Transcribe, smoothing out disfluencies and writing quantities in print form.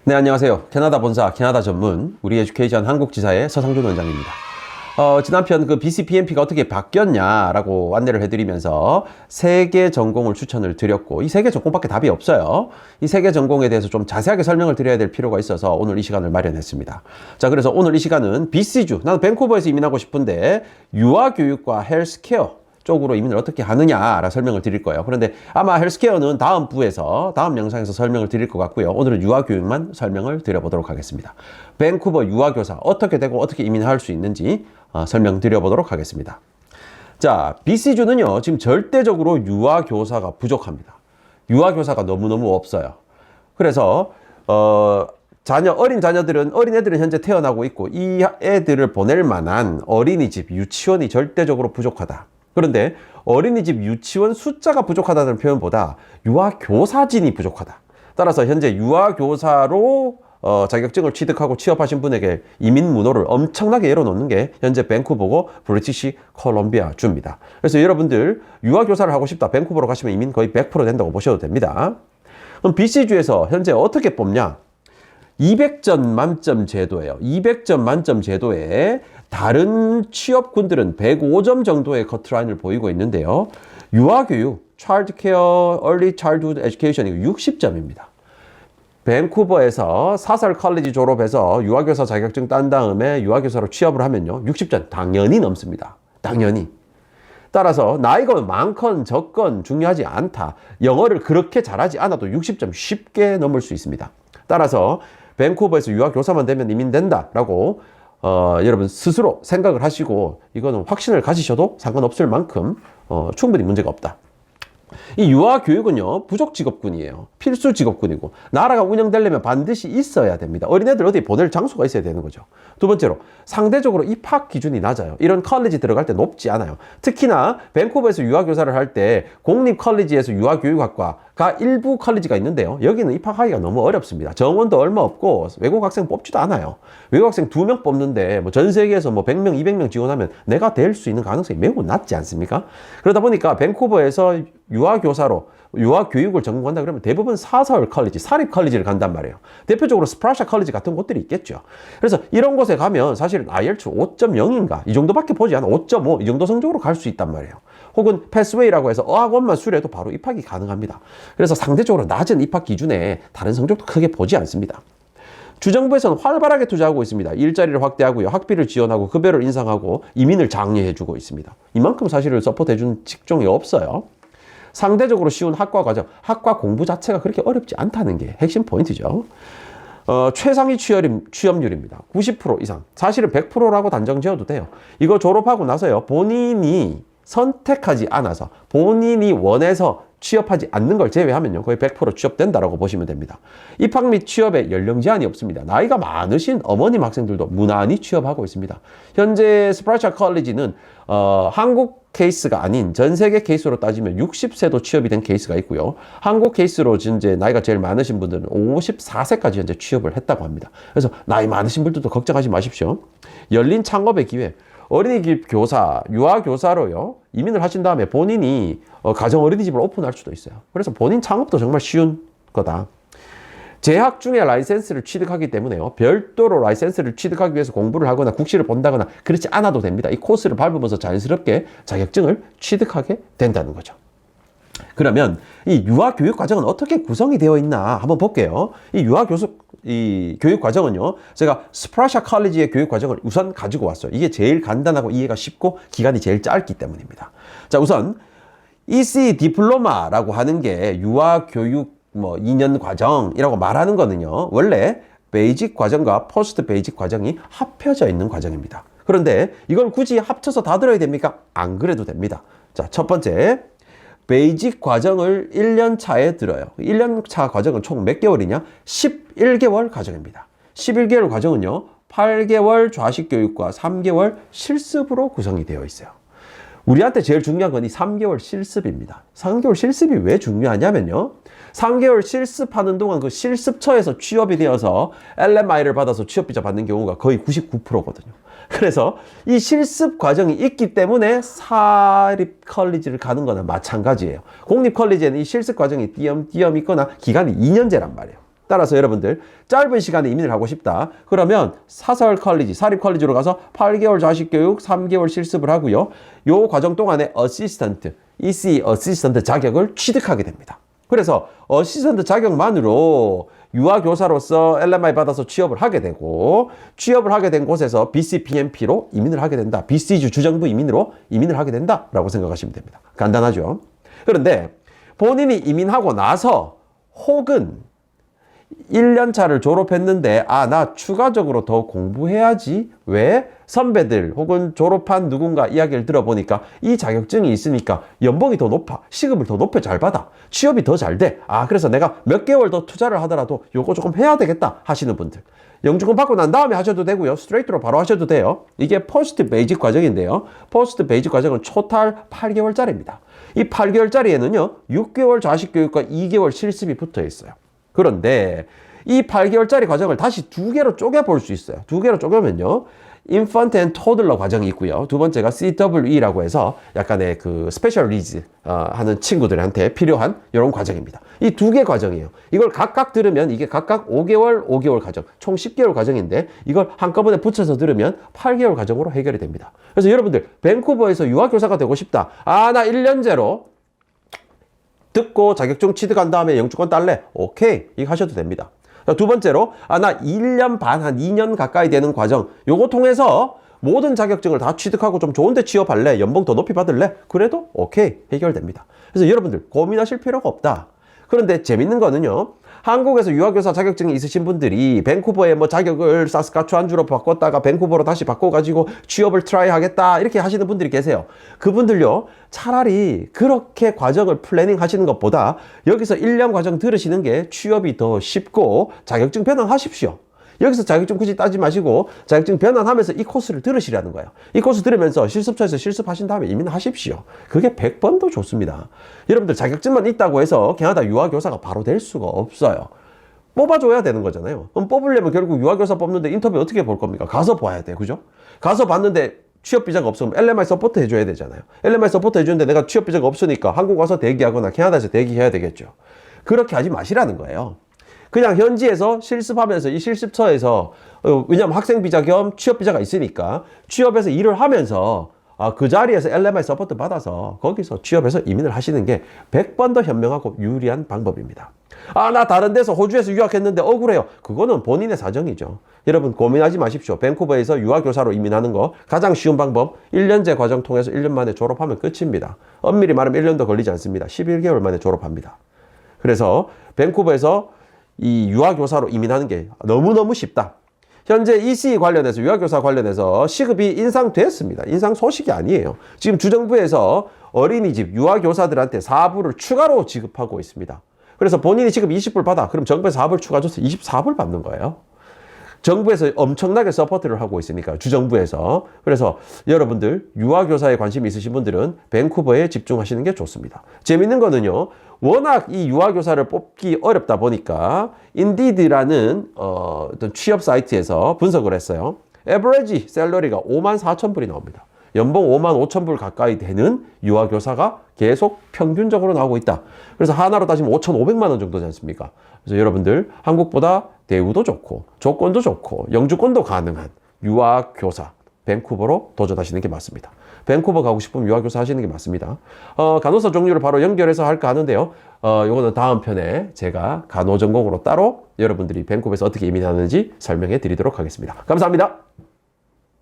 네, 안녕하세요. 캐나다 본사, 캐나다 전문, 우리 에듀케이션 한국지사의 서상준 원장입니다. 지난 편 그 BCPMP가 어떻게 바뀌었냐라고 안내를 해드리면서 3개 전공을 추천을 드렸고, 이 3개 전공밖에 답이 없어요. 이 3개 전공에 대해서 좀 자세하게 설명을 드려야 될 필요가 있어서 오늘 이 시간을 마련했습니다. 자, 그래서 오늘 이 시간은 BC주, 나는 밴쿠버에서 이민하고 싶은데 유아교육과 헬스케어 쪽으로 이민을 어떻게 하느냐라 설명을 드릴 거예요. 그런데 아마 헬스케어는 다음 영상에서 설명을 드릴 것 같고요. 오늘은 유아교육만 설명을 드려보도록 하겠습니다. 밴쿠버 유아교사 어떻게 되고 어떻게 이민할 수 있는지 설명드려보도록 하겠습니다. 자, BC주는요, 지금 절대적으로 유아교사가 부족합니다. 유아교사가 너무너무 없어요. 그래서 어린 애들은 현재 태어나고 있고, 이 애들을 보낼 만한 어린이집, 유치원이 절대적으로 부족하다. 그런데 어린이집, 유치원 숫자가 부족하다는 표현보다 유아교사진이 부족하다. 따라서 현재 유아교사로 자격증을 취득하고 취업하신 분에게 이민 문호를 엄청나게 열어놓는 게 현재 밴쿠버고 브리티시 콜롬비아 주입니다. 그래서 여러분들 유아교사를 하고 싶다, 밴쿠버로 가시면 이민 거의 100% 된다고 보셔도 됩니다. 그럼 BC주에서 현재 어떻게 뽑냐? 200점 만점 제도예요. 200점 만점 제도에 다른 취업군들은 105점 정도의 커트라인을 보이고 있는데요. 유아교육, Child Care, Early Childhood Education이 60점입니다. 밴쿠버에서 사설 컬리지 졸업해서 유아교사 자격증 딴 다음에 유아교사로 취업을 하면요, 60점 당연히 넘습니다. 당연히. 따라서 나이가 많건 적건 중요하지 않다. 영어를 그렇게 잘하지 않아도 60점 쉽게 넘을 수 있습니다. 따라서 밴쿠버에서 유아교사만 되면 이민된다라고 여러분 스스로 생각을 하시고 이거는 확신을 가지셔도 상관없을 만큼 충분히 문제가 없다. 이 유아교육은요, 부족 직업군이에요. 필수 직업군이고, 나라가 운영되려면 반드시 있어야 됩니다. 어린애들 어디 보낼 장소가 있어야 되는 거죠. 두 번째로, 상대적으로 입학 기준이 낮아요. 이런 컬리지 들어갈 때 높지 않아요. 특히나 밴쿠버에서 유아교사를 할 때 공립 컬리지에서 유아교육학과가 일부 컬리지가 있는데요. 여기는 입학하기가 너무 어렵습니다. 정원도 얼마 없고 외국 학생 뽑지도 않아요. 외국 학생 2명 뽑는데 전 세계에서 100명, 200명 지원하면 내가 될 수 있는 가능성이 매우 낮지 않습니까? 그러다 보니까 밴쿠버에서 유아교사로 유아교육을 전공한다 그러면 대부분 사설 컬리지, 사립 컬리지를 간단 말이에요. 대표적으로 스프라샤 컬리지 같은 곳들이 있겠죠. 그래서 이런 곳에 가면 사실은 IELTS 5.0인가 이 정도밖에 보지 않아 5.5 이 정도 성적으로 갈 수 있단 말이에요. 혹은 패스웨이라고 해서 어학원만 수료해도 바로 입학이 가능합니다. 그래서 상대적으로 낮은 입학 기준에 다른 성적도 크게 보지 않습니다. 주정부에서는 활발하게 투자하고 있습니다. 일자리를 확대하고요, 학비를 지원하고 급여를 인상하고 이민을 장려해주고 있습니다. 이만큼 사실은 서포트해준 직종이 없어요. 상대적으로 쉬운 학과 과정, 학과 공부 자체가 그렇게 어렵지 않다는 게 핵심 포인트죠. 최상위 취업률입니다. 90% 이상. 사실은 100%라고 단정 지어도 돼요. 이거 졸업하고 나서요, 본인이 선택하지 않아서, 본인이 원해서 취업하지 않는 걸 제외하면요, 거의 100% 취업된다라고 보시면 됩니다. 입학 및 취업에 연령 제한이 없습니다. 나이가 많으신 어머님 학생들도 무난히 취업하고 있습니다. 현재 스프라샤 컬리지는 한국 케이스가 아닌 전 세계 케이스로 따지면 60세도 취업이 된 케이스가 있고요. 한국 케이스로 현재 나이가 제일 많으신 분들은 54세까지 현재 취업을 했다고 합니다. 그래서 나이 많으신 분들도 걱정하지 마십시오. 열린 창업의 기회. 어린이집 교사, 유아교사로요, 이민을 하신 다음에 본인이 가정 어린이집을 오픈할 수도 있어요. 그래서 본인 창업도 정말 쉬운 거다. 재학 중에 라이센스를 취득하기 때문에요, 별도로 라이센스를 취득하기 위해서 공부를 하거나 국시를 본다거나 그렇지 않아도 됩니다. 이 코스를 밟으면서 자연스럽게 자격증을 취득하게 된다는 거죠. 그러면 이 유아교육 과정은 어떻게 구성이 되어 있나 한번 볼게요. 이 교육 과정은요, 제가 스프라샤 컬리지의 교육 과정을 우선 가지고 왔어요. 이게 제일 간단하고 이해가 쉽고 기간이 제일 짧기 때문입니다. 자, 우선 EC 디플로마라고 하는 게 유아교육 2년 과정이라고 말하는 거는요, 원래 베이직 과정과 포스트 베이직 과정이 합쳐져 있는 과정입니다. 그런데 이걸 굳이 합쳐서 다 들어야 됩니까? 안 그래도 됩니다. 자, 첫 번째, 베이직 과정을 1년 차에 들어요. 1년 차 과정은 총 몇 개월이냐? 11개월 과정입니다. 11개월 과정은요, 8개월 좌식 교육과 3개월 실습으로 구성이 되어 있어요. 우리한테 제일 중요한 건 이 3개월 실습입니다. 3개월 실습이 왜 중요하냐면요, 3개월 실습하는 동안 그 실습처에서 취업이 되어서 LMI를 받아서 취업비자 받는 경우가 거의 99%거든요. 그래서 이 실습 과정이 있기 때문에 사립 컬리지를 가는 거나 마찬가지예요. 공립 컬리지에는 이 실습 과정이 띄엄띄엄 있거나 기간이 2년제란 말이에요. 따라서 여러분들 짧은 시간에 이민을 하고 싶다. 그러면 사설 컬리지, 사립 컬리지로 가서 8개월 자식교육, 3개월 실습을 하고요. 요 과정 동안에 어시스턴트, EC 어시스턴트 자격을 취득하게 됩니다. 그래서 어시스턴트 자격만으로 유아교사로서 LMI 받아서 취업을 하게 되고 취업을 하게 된 곳에서 BCPMP로 이민을 하게 된다. BC주 주정부 이민으로 이민을 하게 된다라고 생각하시면 됩니다. 간단하죠. 그런데 본인이 이민하고 나서 혹은 1년차를 졸업했는데 나 추가적으로 더 공부해야지. 왜? 선배들 혹은 졸업한 누군가 이야기를 들어보니까 이 자격증이 있으니까 연봉이 더 높아. 시급을 더 높게 잘 받아. 취업이 더 잘 돼. 그래서 내가 몇 개월 더 투자를 하더라도 요거 조금 해야 되겠다 하시는 분들. 영주권 받고 난 다음에 하셔도 되고요. 스트레이트로 바로 하셔도 돼요. 이게 포스트 베이직 과정인데요. 포스트 베이직 과정은 토탈 8개월짜리입니다. 이 8개월짜리에는요. 6개월 자식교육과 2개월 실습이 붙어 있어요. 그런데 이 8개월짜리 과정을 다시 2개로 쪼개볼 수 있어요. 2개로 쪼개면요. Infant and Toddler 과정이 있고요. 두 번째가 CWE라고 해서 약간의 그 스페셜 리즈 하는 친구들한테 필요한 이런 과정입니다. 이 2개 과정이에요. 이걸 각각 들으면 이게 각각 5개월, 5개월 과정, 총 10개월 과정인데 이걸 한꺼번에 붙여서 들으면 8개월 과정으로 해결이 됩니다. 그래서 여러분들 밴쿠버에서 유학교사가 되고 싶다. 나 1년제로 듣고 자격증 취득한 다음에 영주권 딸래? 오케이. 이거 하셔도 됩니다. 두 번째로 나 1년 반, 한 2년 가까이 되는 과정 요거 통해서 모든 자격증을 다 취득하고 좀 좋은 데 취업할래? 연봉 더 높이 받을래? 그래도 오케이. 해결됩니다. 그래서 여러분들 고민하실 필요가 없다. 그런데 재밌는 거는요. 한국에서 유학교사 자격증이 있으신 분들이 밴쿠버에 자격을 사스카추안주로 바꿨다가 밴쿠버로 다시 바꿔가지고 취업을 트라이 하겠다 이렇게 하시는 분들이 계세요. 그분들요 차라리 그렇게 과정을 플래닝 하시는 것보다 여기서 1년 과정 들으시는 게 취업이 더 쉽고 자격증 변환하십시오. 여기서 자격증 굳이 따지 마시고 자격증 변환하면서 이 코스를 들으시라는 거예요. 이 코스 들으면서 실습처에서 실습하신 다음에 이민하십시오. 그게 100번 더 좋습니다. 여러분들 자격증만 있다고 해서 캐나다 유아교사가 바로 될 수가 없어요. 뽑아줘야 되는 거잖아요. 그럼 뽑으려면 결국 유아교사 뽑는데 인터뷰 어떻게 볼 겁니까? 가서 봐야 돼. 그죠? 가서 봤는데 취업 비자가 없으면 LMI 서포트 해줘야 되잖아요. LMI 서포트 해주는데 내가 취업 비자가 없으니까 한국 와서 대기하거나 캐나다에서 대기해야 되겠죠. 그렇게 하지 마시라는 거예요. 그냥 현지에서 실습하면서 이 실습처에서 왜냐하면 학생 비자 겸 취업 비자가 있으니까 취업해서 일을 하면서 그 자리에서 LMI 서포트 받아서 거기서 취업해서 이민을 하시는 게 100번 더 현명하고 유리한 방법입니다. 나 다른 데서 호주에서 유학했는데 억울해요. 그거는 본인의 사정이죠. 여러분 고민하지 마십시오. 밴쿠버에서 유학교사로 이민하는 거 가장 쉬운 방법 1년제 과정 통해서 1년 만에 졸업하면 끝입니다. 엄밀히 말하면 1년도 걸리지 않습니다. 11개월 만에 졸업합니다. 그래서 밴쿠버에서 이 유아교사로 이민하는 게 너무너무 쉽다. 현재 EC 관련해서 유아교사 관련해서 시급이 인상됐습니다. 인상 소식이 아니에요. 지금 주정부에서 어린이집 유아교사들한테 4불을 추가로 지급하고 있습니다. 그래서 본인이 지금 20불 받아. 그럼 정부에서 4불 추가 줘서 24불 받는 거예요. 정부에서 엄청나게 서포트를 하고 있으니까 주정부에서. 그래서 여러분들 유아교사에 관심이 있으신 분들은 밴쿠버에 집중하시는 게 좋습니다. 재밌는 거는요. 워낙 이 유아교사를 뽑기 어렵다 보니까 인디드라는 어떤 취업 사이트에서 분석을 했어요. 에버리지 샐러리가 54,000불이 나옵니다. 연봉 55,000불 가까이 되는 유아교사가 계속 평균적으로 나오고 있다. 그래서 하나로 따지면 5,500만 원 정도지 않습니까? 그래서 여러분들 한국보다 대우도 좋고 조건도 좋고 영주권도 가능한 유아교사 밴쿠버로 도전하시는 게 맞습니다. 밴쿠버 가고 싶으면 유아교사 하시는 게 맞습니다. 간호사 종류를 바로 연결해서 할까 하는데요. 요거는 다음 편에 제가 간호 전공으로 따로 여러분들이 밴쿠버에서 어떻게 이민하는지 설명해 드리도록 하겠습니다. 감사합니다.